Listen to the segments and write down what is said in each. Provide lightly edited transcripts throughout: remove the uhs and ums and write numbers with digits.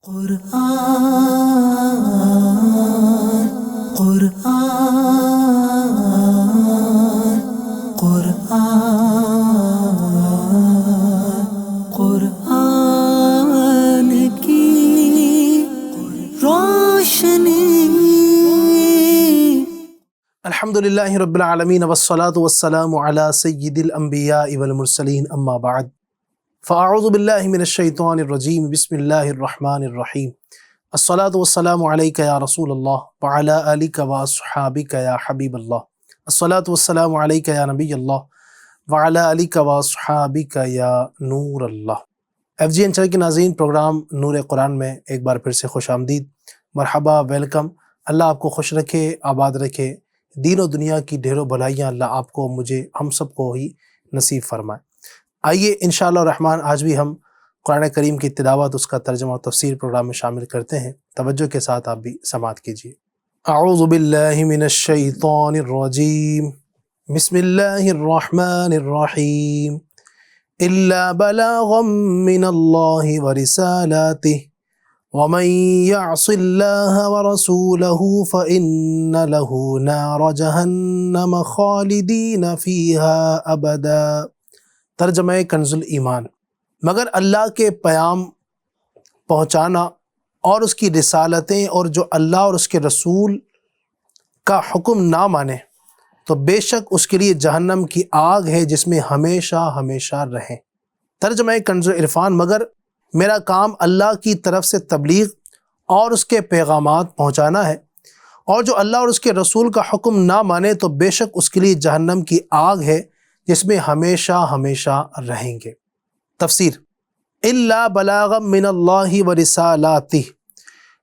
قرآن قرآن قرآن قرآن کی روشنی۔ الحمدللہ رب العالمین والصلاة والسلام علی سید الانبیاء والمرسلین، اما بعد فاعوذ باللہ من الشیطان الرجیم، بسم اللہ الرحمن الرحیم۔ الصلاة والسلام علیک یا رسول اللہ وعلی آلک واصحابک یا حبیب اللہ۔ الصلاة والسلام علیک یا نبی اللہ وعلی آلک واصحابک یا نور اللہ۔ FGN چینل کے ناظرین، پروگرام نور قرآن میں ایک بار پھر سے خوش آمدید، مرحبا، ویلکم۔ اللہ آپ کو خوش رکھے، آباد رکھے، دین و دنیا کی ڈھیروں بھلائیاں اللہ آپ کو، مجھے، ہم سب کو ہی نصیب فرمائے۔ آئیے انشاءاللہ الرحمن آج بھی ہم قرآن کریم کی تلاوت، اس کا ترجمہ و تفسیر پروگرام میں شامل کرتے ہیں۔ توجہ کے ساتھ آپ بھی سماعت کیجیے۔ اعوذ باللہ من الشیطان الرجیم، بسم اللہ الرحمن الرحیم۔ الا بلاغا من اللہ ورسالاتہ ومن يعص الله ورسوله فإن له نار جہنم خالدین فیہا ابدا۔ ترجمہ کنز الایمان۔ مگر اللہ کے پیام پہنچانا اور اس کی رسالتیں اور جو اللہ اور اس کے رسول کا حکم نہ مانے تو بے شک اس کے لیے جہنم کی آگ ہے جس میں ہمیشہ ہمیشہ رہیں۔ ترجمہ کنز العرفان۔ مگر میرا کام اللہ کی طرف سے تبلیغ اور اس کے پیغامات پہنچانا ہے، اور جو اللہ اور اس کے رسول کا حکم نہ مانے تو بے شک اس کے لیے جہنم کی آگ ہے جس میں ہمیشہ ہمیشہ رہیں گے۔ تفسیر۔ الا بلاغا من اللہ ورسالاتہ،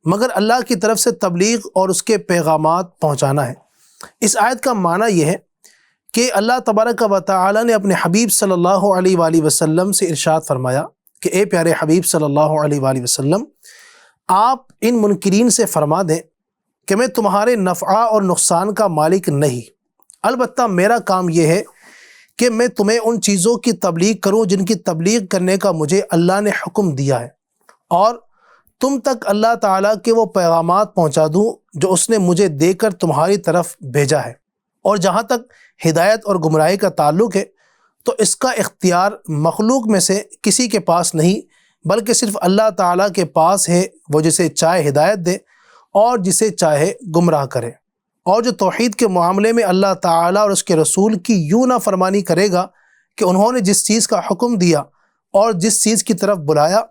مگر اللہ کی طرف سے تبلیغ اور اس کے پیغامات پہنچانا ہے۔ اس آیت کا معنی یہ ہے کہ اللہ تبارک و تعالی نے اپنے حبیب صلی اللہ علیہ وآلہ وسلم سے ارشاد فرمایا کہ اے پیارے حبیب صلی اللہ علیہ وآلہ وسلم، آپ ان منکرین سے فرما دیں کہ میں تمہارے نفع اور نقصان کا مالک نہیں، البتہ میرا کام یہ ہے کہ میں تمہیں ان چیزوں کی تبلیغ کروں جن کی تبلیغ کرنے کا مجھے اللہ نے حکم دیا ہے، اور تم تک اللہ تعالیٰ کے وہ پیغامات پہنچا دوں جو اس نے مجھے دے کر تمہاری طرف بھیجا ہے۔ اور جہاں تک ہدایت اور گمراہی کا تعلق ہے تو اس کا اختیار مخلوق میں سے کسی کے پاس نہیں، بلکہ صرف اللہ تعالیٰ کے پاس ہے، وہ جسے چاہے ہدایت دے اور جسے چاہے گمراہ کرے۔ اور جو توحید کے معاملے میں اللہ تعالیٰ اور اس کے رسول کی یوں نافرمانی کرے گا کہ انہوں نے جس چیز کا حکم دیا اور جس چیز کی طرف بلایا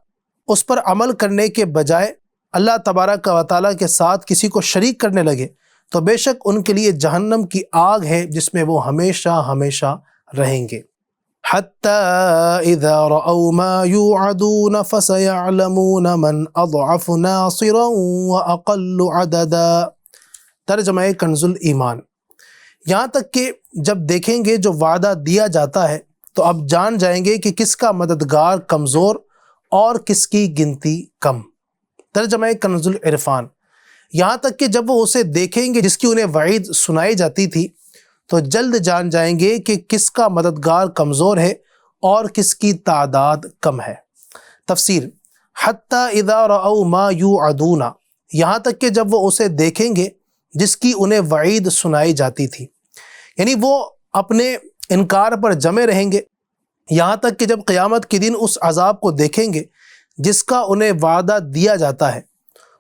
اس پر عمل کرنے کے بجائے اللہ تبارک و تعالیٰ کے ساتھ کسی کو شریک کرنے لگے تو بے شک ان کے لیے جہنم کی آگ ہے جس میں وہ ہمیشہ ہمیشہ رہیں گے۔ حَتَّى إِذَا رَأَوْا مَا يُوعَدُونَ فَسَيَعْلَمُونَ مَنْ أَضْعَفُ نَاصِرًا وَأَقَلُّ عَدَدًا۔ ترجمہ کنز الایمان۔ یہاں تک کہ جب دیکھیں گے جو وعدہ دیا جاتا ہے تو اب جان جائیں گے کہ کس کا مددگار کمزور اور کس کی گنتی کم۔ ترجمہ کنز العرفان۔ یہاں تک کہ جب وہ اسے دیکھیں گے جس کی انہیں وعید سنائی جاتی تھی تو جلد جان جائیں گے کہ کس کا مددگار کمزور ہے اور کس کی تعداد کم ہے۔ تفسیر۔ حتی اذا رأوا ما یوعدون، یہاں تک کہ جب وہ اسے دیکھیں گے جس کی انہیں وعید سنائی جاتی تھی، یعنی وہ اپنے انکار پر جمے رہیں گے یہاں تک کہ جب قیامت کے دن اس عذاب کو دیکھیں گے جس کا انہیں وعدہ دیا جاتا ہے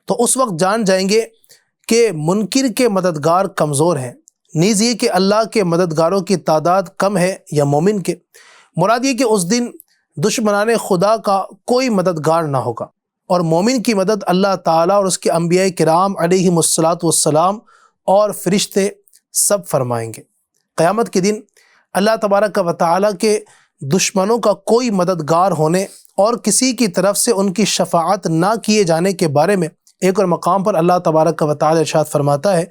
تو اس وقت جان جائیں گے کہ منکر کے مددگار کمزور ہیں، نیز یہ کہ اللہ کے مددگاروں کی تعداد کم ہے یا مومن کے۔ مراد یہ کہ اس دن دشمنان خدا کا کوئی مددگار نہ ہوگا، اور مومن کی مدد اللہ تعالیٰ اور اس کے انبیاء کرام علیہم الصلاۃ اور فرشتے سب فرمائیں گے۔ قیامت کے دن اللہ تبارک و تعالیٰ کے دشمنوں کا کوئی مددگار ہونے اور کسی کی طرف سے ان کی شفاعت نہ کیے جانے کے بارے میں ایک اور مقام پر اللہ تبارک و تعالیٰ ارشاد فرماتا ہے،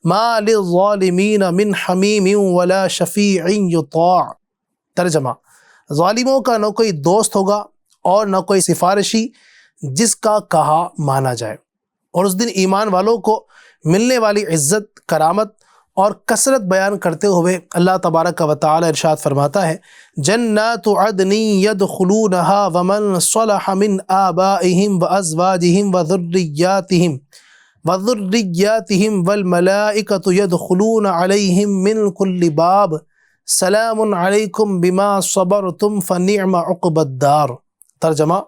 ما للظالمین من حمیم ولا شفیع یطاع۔ ترجمہ۔ ظالموں کا نہ کوئی دوست ہوگا اور نہ کوئی سفارشی جس کا کہا مانا جائے۔ اور اس دن ایمان والوں کو ملنے والی عزت، کرامت اور کثرت بیان کرتے ہوئے اللہ تبارک و تعالی ارشاد فرماتا ہے جنات عدن يدخلونها ومن صلح من آبائهم وأزواجهم وذرياتهم والملائكة يدخلون عليهم من كل باب سلام علیکم بما صبرتم فنعم عقب الدار۔ ترجمہ،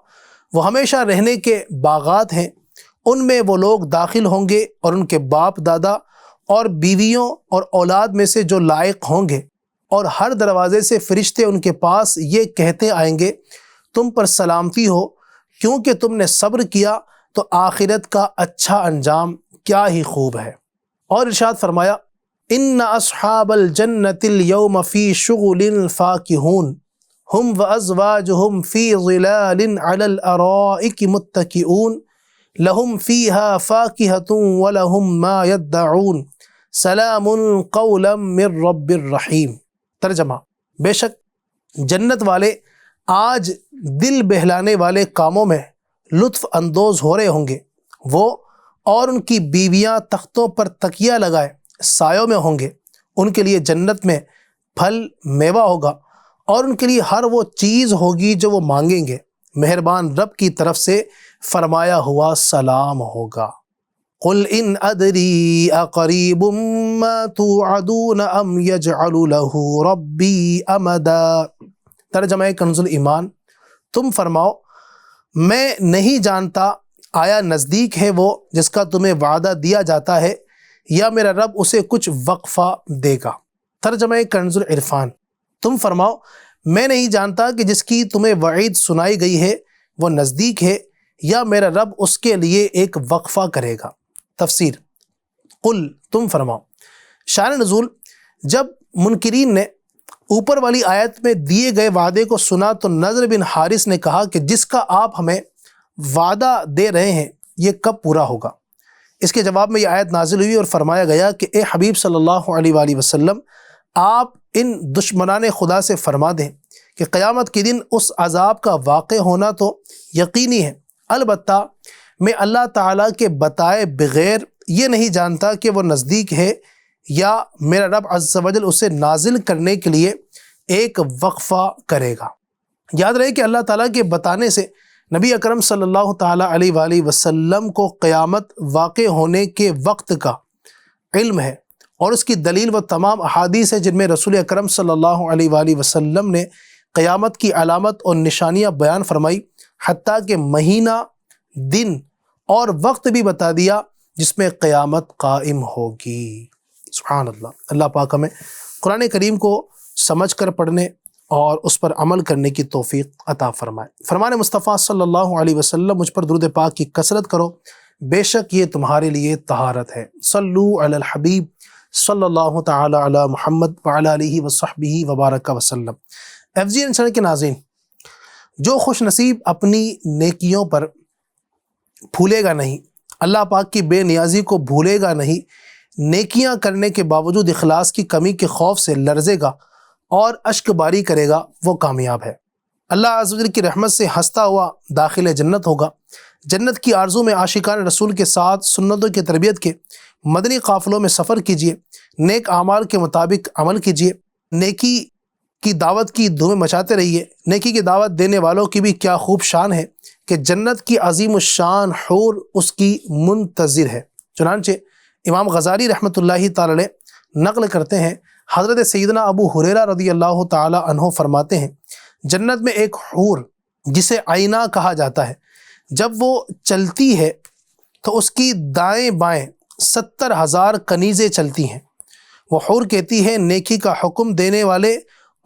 وہ ہمیشہ رہنے کے باغات ہیں، ان میں وہ لوگ داخل ہوں گے اور ان کے باپ دادا اور بیویوں اور اولاد میں سے جو لائق ہوں گے، اور ہر دروازے سے فرشتے ان کے پاس یہ کہتے آئیں گے تم پر سلامتی ہو، کیونکہ تم نے صبر کیا تو آخرت کا اچھا انجام کیا ہی خوب ہے۔ اور ارشاد فرمایا ان اصحاب الجنۃ اليوم فی شغل فاکہون ہم وازواجہم فی ظلال علی الارائک متکئون لہم فیہا فاکہۃ ولہم ما یدعون سلام قولا من رب الرحیم۔ ترجمہ، بے شک جنت والے آج دل بہلانے والے کاموں میں لطف اندوز ہو رہے ہوں گے، وہ اور ان کی بیویاں تختوں پر تکیہ لگائے سایوں میں ہوں گے، ان کے لیے جنت میں پھل میوہ ہوگا اور ان کے لیے ہر وہ چیز ہوگی جو وہ مانگیں گے، مہربان رب کی طرف سے فرمایا ہوا سلام ہوگا۔ قل ان ادری اقریب ما توعدون ام یجعل له ربی امدا۔ ترجمہ کنز الایمان، تم فرماؤ میں نہیں جانتا آیا نزدیک ہے وہ جس کا تمہیں وعدہ دیا جاتا ہے یا میرا رب اسے کچھ وقفہ دے گا۔ ترجمہ کنز العرفان، تم فرماؤ میں نہیں جانتا کہ جس کی تمہیں وعید سنائی گئی ہے وہ نزدیک ہے یا میرا رب اس کے لیے ایک وقفہ کرے گا۔ تفسیر، قل تم فرماؤ۔ شان نزول، جب منکرین نے اوپر والی آیت میں دیے گئے وعدے کو سنا تو نضر بن حارث نے کہا کہ جس کا آپ ہمیں وعدہ دے رہے ہیں یہ کب پورا ہوگا؟ اس کے جواب میں یہ آیت نازل ہوئی اور فرمایا گیا کہ اے حبیب صلی اللہ علیہ وآلہ وسلم، آپ ان دشمنان خدا سے فرما دیں کہ قیامت کے دن اس عذاب کا واقع ہونا تو یقینی ہے، البتہ میں اللہ تعالیٰ کے بتائے بغیر یہ نہیں جانتا کہ وہ نزدیک ہے یا میرا رب عز و جل اسے نازل کرنے کے لیے ایک وقفہ کرے گا۔ یاد رہے کہ اللہ تعالیٰ کے بتانے سے نبی اکرم صلی اللہ تعالیٰ علیہ وآلہ وسلم کو قیامت واقع ہونے کے وقت کا علم ہے، اور اس کی دلیل وہ تمام احادیث ہیں جن میں رسول اکرم صلی اللہ علیہ وآلہ وسلم نے قیامت کی علامت اور نشانیاں بیان فرمائی، حتیٰ کہ مہینہ، دن اور وقت بھی بتا دیا جس میں قیامت قائم ہوگی۔ سبحان اللہ۔ اللہ پاک ہمیں قرآن کریم کو سمجھ کر پڑھنے اور اس پر عمل کرنے کی توفیق عطا فرمائے۔ فرمان مصطفیٰ صلی اللہ علیہ وسلم، مجھ پر درود پاک کی کثرت کرو، بے شک یہ تمہارے لیے طہارت ہے۔ صلو علی الحبیب صلی اللہ تعالی علی محمد وعلی آلہ وصحبہ وبارک وسلم۔ FGN چینل کے ناظرین، جو خوش نصیب اپنی نیکیوں پر پھولے گا نہیں، اللہ پاک کی بے نیازی کو بھولے گا نہیں، نیکیاں کرنے کے باوجود اخلاص کی کمی کے خوف سے لرزے گا اور اشک باری کرے گا، وہ کامیاب ہے۔ اللہ عز و جل کی رحمت سے ہنستا ہوا داخل جنت ہوگا۔ جنت کی آرزو میں عاشقان رسول کے ساتھ سنتوں کی تربیت کے مدنی قافلوں میں سفر کیجیے، نیک اعمال کے مطابق عمل کیجیے، نیکی کی دعوت کی دھومیں مچاتے رہیے۔ نیکی کی دعوت دینے والوں کی بھی کیا خوب شان ہے کہ جنت کی عظیم الشان حور اس کی منتظر ہے۔ چنانچہ امام غزالی رحمۃ اللہ تعالی علیہ نقل کرتے ہیں، حضرت سیدنا ابو ہریرہ رضی اللہ تعالی عنہ فرماتے ہیں، جنت میں ایک حور جسے آئینہ کہا جاتا ہے، جب وہ چلتی ہے تو اس کی دائیں بائیں 70,000 کنیزیں چلتی ہیں۔ وہ حور کہتی ہے، نیکی کا حکم دینے والے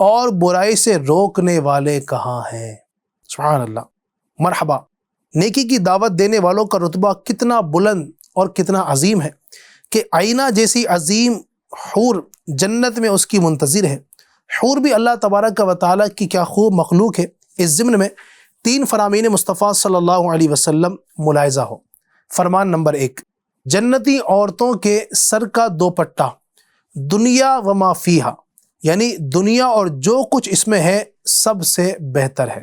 اور برائی سے روکنے والے کہاں ہیں؟ سبحان اللہ۔ مرحبا، نیکی کی دعوت دینے والوں کا رتبہ کتنا بلند اور کتنا عظیم ہے کہ آئینہ جیسی عظیم حور جنت میں اس کی منتظر ہے۔ حور بھی اللہ تبارک و تعالیٰ کی کیا خوب مخلوق ہے۔ اس ضمن میں 3 فرامین مصطفیٰ صلی اللہ علیہ وسلم ملاحظہ ہو۔ فرمان نمبر 1، جنتی عورتوں کے سر کا دوپٹہ دنیا و ما فیہا، یعنی دنیا اور جو کچھ اس میں ہے سب سے بہتر ہے۔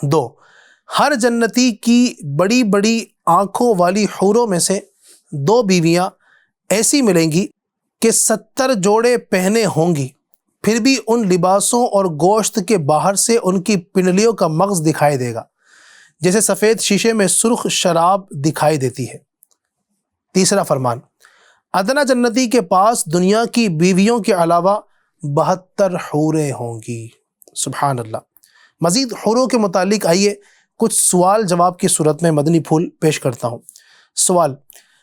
2، ہر جنتی کی بڑی بڑی آنکھوں والی حوروں میں سے 2 بیویاں ایسی ملیں گی کہ 70 جوڑے پہنے ہوں گی، پھر بھی ان لباسوں اور گوشت کے باہر سے ان کی پنڈلیوں کا مغز دکھائی دے گا، جیسے سفید شیشے میں سرخ شراب دکھائی دیتی ہے۔ تیسرا فرمان، ادنا جنتی کے پاس دنیا کی بیویوں کے علاوہ 72 حوریں ہوں گی۔ سبحان اللہ۔ مزید حوروں کے متعلق آئیے کچھ سوال جواب کی صورت میں مدنی پھول پیش کرتا ہوں۔ سوال،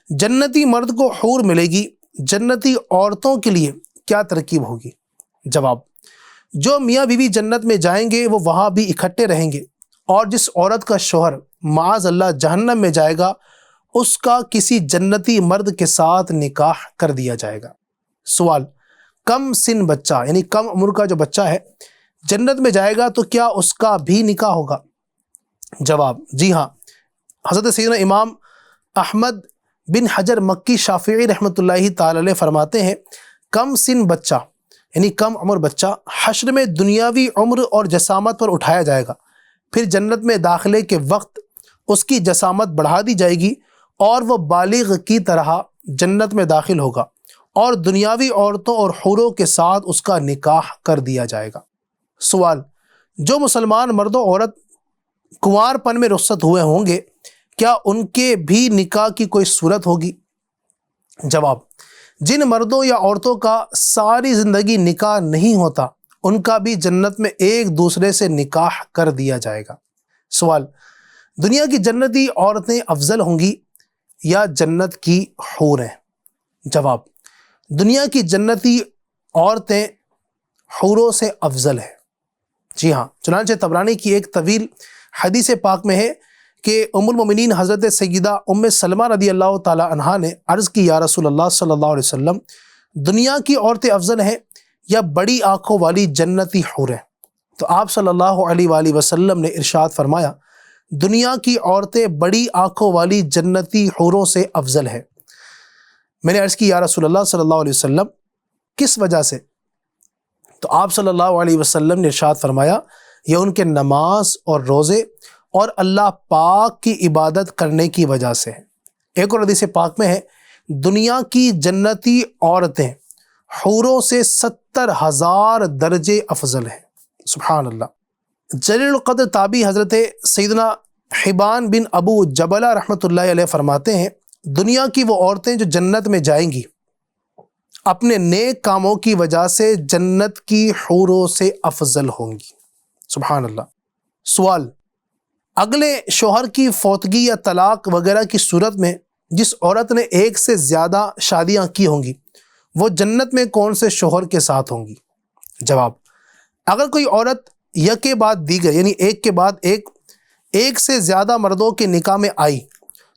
جنتی مرد کو حور ملے گی، جنتی عورتوں کے لیے کیا ترکیب ہوگی؟ جواب، جو میاں بیوی جنت میں جائیں گے وہ وہاں بھی اکٹھے رہیں گے، اور جس عورت کا شوہر معاذ اللہ جہنم میں جائے گا اس کا کسی جنتی مرد کے ساتھ نکاح کر دیا جائے گا۔ سوال، کم سن بچہ یعنی کم عمر کا جو بچہ ہے جنت میں جائے گا تو کیا اس کا بھی نکاح ہوگا؟ جواب، جی ہاں۔ حضرت سیدنا امام احمد بن حجر مکی شافعی رحمۃ اللہ تعالی علیہ فرماتے ہیں، کم سن بچہ یعنی کم عمر بچہ حشر میں دنیاوی عمر اور جسامت پر اٹھایا جائے گا، پھر جنت میں داخلے کے وقت اس کی جسامت بڑھا دی جائے گی اور وہ بالغ کی طرح جنت میں داخل ہوگا، اور دنیاوی عورتوں اور حوروں کے ساتھ اس کا نکاح کر دیا جائے گا۔ سوال، جو مسلمان مرد و عورت کنوار پن میں رخصت ہوئے ہوں گے کیا ان کے بھی نکاح کی کوئی صورت ہوگی؟ جواب، جن مردوں یا عورتوں کا ساری زندگی نکاح نہیں ہوتا ان کا بھی جنت میں ایک دوسرے سے نکاح کر دیا جائے گا۔ سوال، دنیا کی جنتی عورتیں افضل ہوں گی یا جنت کی حوریں؟ جواب، دنیا کی جنتی عورتیں حوروں سے افضل ہیں۔ جی ہاں، چنانچہ طبرانی کی ایک طویل حدیث پاک میں ہے کہ ام المومنین حضرت سیدہ ام سلمہ رضی اللہ تعالی عنہا نے عرض کی، یا رسول اللہ صلی اللہ علیہ وسلم، دنیا کی عورتیں افضل ہیں یا بڑی آنکھوں والی جنتی حوریں؟ تو آپ صلی اللہ علیہ وآلہ وسلم نے ارشاد فرمایا، دنیا کی عورتیں بڑی آنکھوں والی جنتی حوروں سے افضل ہے۔ میں نے عرض کی، یا رسول اللہ صلی اللہ علیہ وسلم، کس وجہ سے؟ تو آپ صلی اللہ علیہ وسلم نے ارشاد فرمایا، یہ ان کے نماز اور روزے اور اللہ پاک کی عبادت کرنے کی وجہ سے ہے۔ ایک اور حدیث پاک میں ہے، دنیا کی جنتی عورتیں حوروں سے 70,000 درجے افضل ہیں۔ سبحان اللہ۔ جلیل القدر تابعی حضرت سیدنا حبان بن ابو جبلہ رحمۃ اللہ علیہ فرماتے ہیں، دنیا کی وہ عورتیں جو جنت میں جائیں گی اپنے نیک کاموں کی وجہ سے جنت کی حوروں سے افضل ہوں گی۔ سبحان اللہ۔ سوال، اگلے شوہر کی فوتگی یا طلاق وغیرہ کی صورت میں جس عورت نے ایک سے زیادہ شادیاں کی ہوں گی وہ جنت میں کون سے شوہر کے ساتھ ہوں گی؟ جواب، اگر کوئی عورت یک کے بعد دیگر یعنی ایک کے بعد ایک سے زیادہ مردوں کے نکاح میں آئی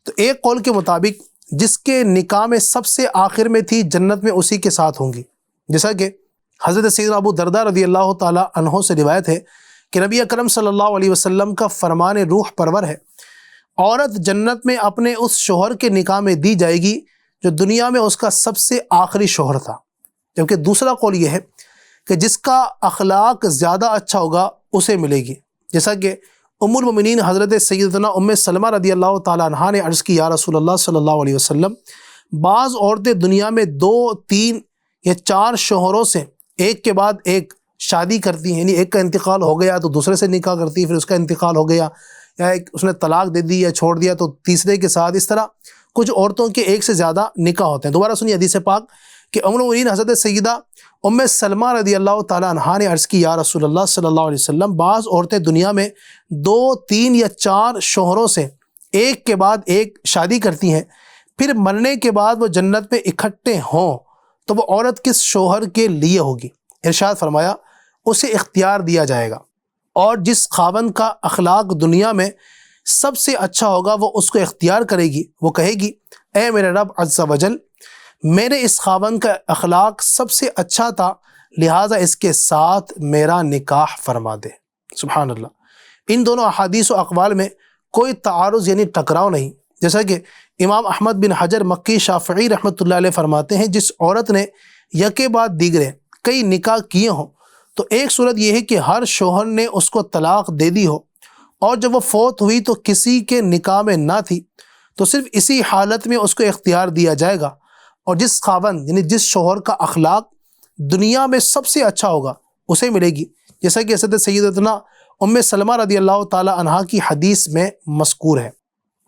تو ایک قول کے مطابق جس کے نکاح میں سب سے آخر میں تھی جنت میں اسی کے ساتھ ہوں گی، جیسا کہ حضرت سیدنا ابو درداء رضی اللہ تعالی عنہ سے روایت ہے کہ نبی اکرم صلی اللہ علیہ وسلم کا فرمان روح پرور ہے، عورت جنت میں اپنے اس شوہر کے نکاح میں دی جائے گی جو دنیا میں اس کا سب سے آخری شوہر تھا، جبکہ دوسرا قول یہ ہے کہ جس کا اخلاق زیادہ اچھا ہوگا اسے ملے گی، جیسا کہ ام المومنین حضرت سیدنا ام سلمہ رضی اللہ تعالی عنہا نے عرض کی، یا رسول اللہ صلی اللہ علیہ وسلم، بعض عورتیں دنیا میں 2، 3 یا 4 شوہروں سے ایک کے بعد ایک شادی کرتی ہیں، یعنی ایک کا انتقال ہو گیا تو دوسرے سے نکاح کرتی، پھر اس کا انتقال ہو گیا یا اس نے طلاق دے دی یا چھوڑ دیا تو تیسرے کے ساتھ، اس طرح کچھ عورتوں کے ایک سے زیادہ نکاح ہوتے ہیں۔ دوبارہ سنیے حدیث پاک کہ ام المومنین حضرت سیدہ ام سلمہ رضی اللہ تعالی عنہا نے عرض کی، یا رسول اللہ صلی اللہ علیہ وسلم، بعض عورتیں دنیا میں 2، 3 یا 4 شوہروں سے ایک کے بعد ایک شادی کرتی ہیں، پھر مرنے کے بعد وہ جنت میں اکٹھے ہوں تو وہ عورت کس شوہر کے لیے ہوگی؟ ارشاد فرمایا، اسے اختیار دیا جائے گا، اور جس خاوند کا اخلاق دنیا میں سب سے اچھا ہوگا وہ اس کو اختیار کرے گی، وہ کہے گی، اے میرے رب عز و جل، میرے اس خاوند کا اخلاق سب سے اچھا تھا لہٰذا اس کے ساتھ میرا نکاح فرما دے۔ سبحان اللہ۔ ان دونوں احادیث و اقوال میں کوئی تعارض یعنی ٹکراؤ نہیں، جیسا کہ امام احمد بن حجر مکی شافعی رحمۃ اللہ علیہ فرماتے ہیں، جس عورت نے یکے بعد دیگرے کئی نکاح کیے ہوں تو ایک صورت یہ ہے کہ ہر شوہر نے اس کو طلاق دے دی ہو اور جب وہ فوت ہوئی تو کسی کے نکاح میں نہ تھی تو صرف اسی حالت میں اس کو اختیار دیا جائے گا، اور جس خاوند یعنی جس شوہر کا اخلاق دنیا میں سب سے اچھا ہوگا اسے ملے گی، جیسا کہ حضرت سیدتنا ام سلمہ رضی اللہ تعالی عنہا کی حدیث میں مذکور ہے۔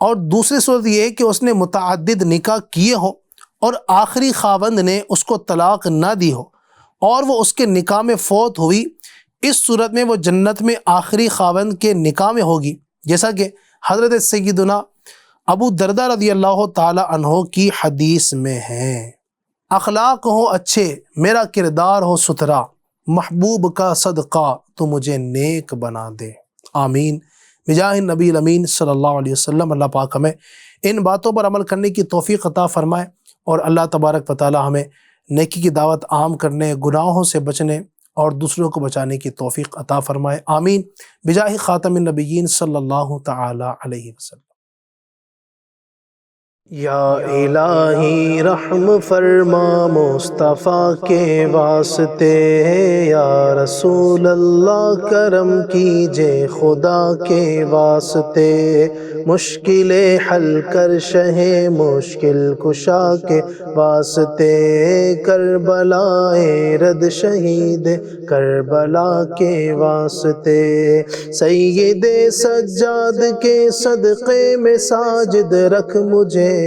اور دوسری صورت یہ ہے کہ اس نے متعدد نکاح کیے ہو اور آخری خاوند نے اس کو طلاق نہ دی ہو اور وہ اس کے نکاح میں فوت ہوئی، اس صورت میں وہ جنت میں آخری خاوند کے نکاح میں ہوگی، جیسا کہ حضرت سیدنا ابو دردہ رضی اللہ تعالی عنہ کی حدیث میں ہے۔ اخلاق ہو اچھے، میرا کردار ہو ستھرا، محبوب کا صدقہ تو مجھے نیک بنا دے، آمین بجاہ نبی الامین صلی اللہ علیہ وسلم۔ اللہ پاک ہمیں ان باتوں پر عمل کرنے کی توفیق عطا فرمائے، اور اللہ تبارک و تعالی ہمیں نیکی کی دعوت عام کرنے، گناہوں سے بچنے اور دوسروں کو بچانے کی توفیق عطا فرمائے، آمین بجاہ خاتم النبیین صلی اللہ تعالی علیہ وسلم۔ یا الہی رحم فرما مصطفیٰ کے واسطے، یا رسول اللہ کرم کیجے خدا کے واسطے، مشکلیں حل کر شہ مشکل کشا کے واسطے، کربلائے رد شہید کربلا کے واسطے، سید سجاد کے صدقے میں ساجد رکھ مجھے،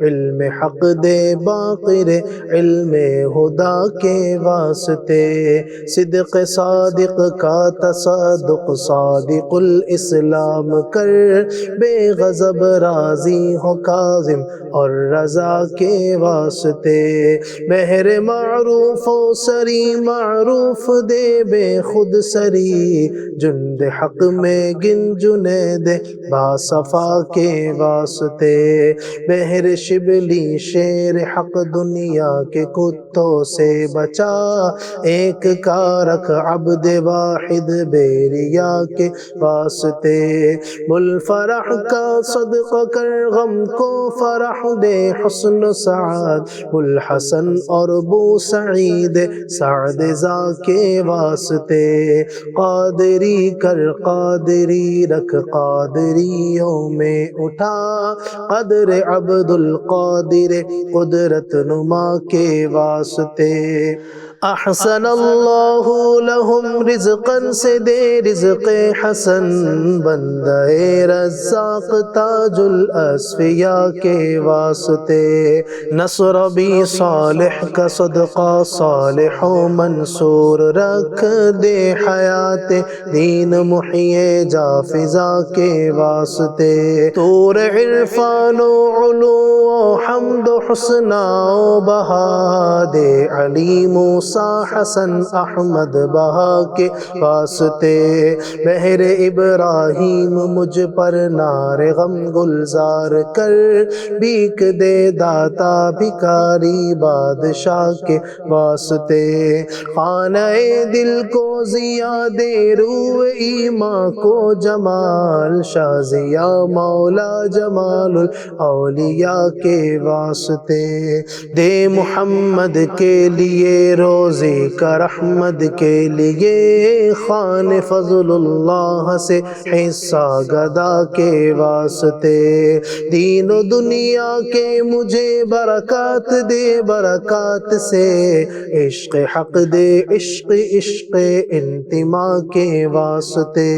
علم حق دے باقر علم خدا کے واسطے، صدق صادق کا تصدق صادق الاسلام کر، بے غضب راضی ہو کاظم اور رضا کے واسطے، مہر معروف و سری معروف دے بے خود سری، جند حق میں گن جنید باصفا کے واسطے، بہر شبلی شیر حق دنیا کے کتوں سے بچا، ایک کا رکھ عبد واحد بیریا کے واسطے، بلفرح کا صدقہ کر غم کو فرح دے، حسن سعد بلحسن اور بو سعید سعد زا کے واسطے، قادری کر قادری رکھ قادریوں میں اٹھا، قدر عبد القادر قدرت نما کے واسطے، احسن اللہ لہم رزقا سے دے رزق حسن، بندہ رزاق تاج الاسفیاء کے واسطے، نصر بھی صالح کا صدقہ صالح و منصور رکھ دے، حیات دین محیے جا فضا کے واسطے، طور عرفان و علو و حمد و حسنہ و بہا دے، علی موسیٰ حسن احمد بہا کے واسطے، بہر ابراہیم مجھ پر نار غم گلزار کر، بھیک دے داتا بھکاری بادشاہ کے واسطے، خانہ دل کو ضیا دے، روح ایمان کو جمال، شازیہ مولا جمال الاولیاء کے واسطے، دے محمد کے لیے روزے کا رحمت کے لیے، خان فضل اللہ سے حصہ گدا کے واسطے، دین و دنیا کے مجھے برکات دے، برکات سے عشق حق دے، عشق عشق انتماء کے واسطے،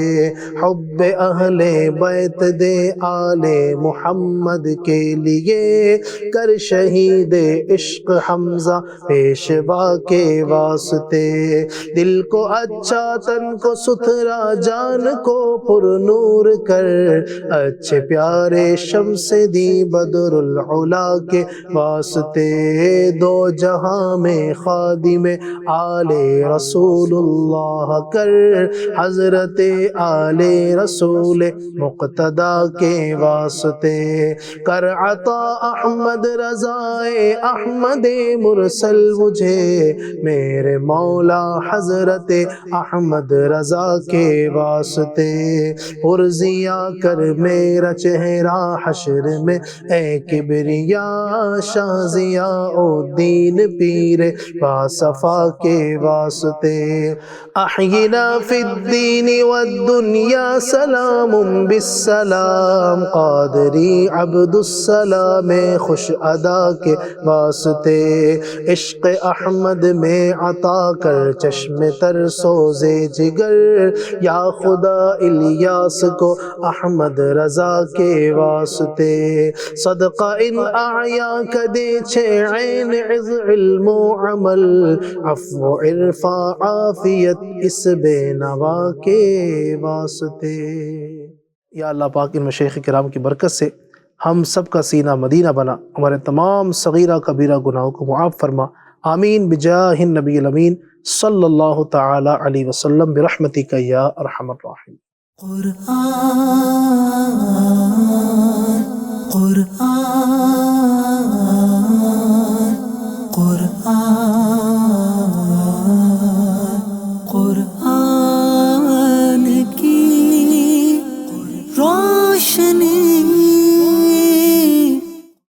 حب اہل بیت دے، آل محمد کے لیے، کر شہید عشق حمزہ پیشوا کے واسطے، دل کو اچھا تن کو ستھرا جان کو پر نور کر، اچھے پیارے شمس دی بدر العلا کے واسطے، دو جہاں میں خادم آل رسول اللہ کر، حضرت آل رسول مقتدی کے واسطے، کر عطا احمد رضا احمد مرسل مجھے، میرے مولا حضرت احمد رضا کے واسطے، پرزیا کر میرا چہرہ حشر میں اے کبریا، شاہ ضیاء الدین پیر باصفا کے واسطے، احینا فی الدین والدنیا سلام بالسلام، قادری عبد السلام خوش ادا کے واسطے، عشق احمد میں عطا کر چشم تر سوزے جگر، یا خدا الیاس کو احمد رضا کے واسطے، صدقہ ان اعیا کدے چھے عین عز علم و عمل، عفو عرفا عافیت اس بے نوا کے واسطے۔ یا اللہ پاک ان مشایخ کرام کی برکت سے ہم سب کا سینہ مدینہ بنا، ہمارے تمام صغیرہ کبیرہ گناہوں کو معاف فرما، آمین بجاہ النبی الامین صلی اللہ تعالی علیہ وسلم برحمتک یا ارحم الراحمین۔ قرآن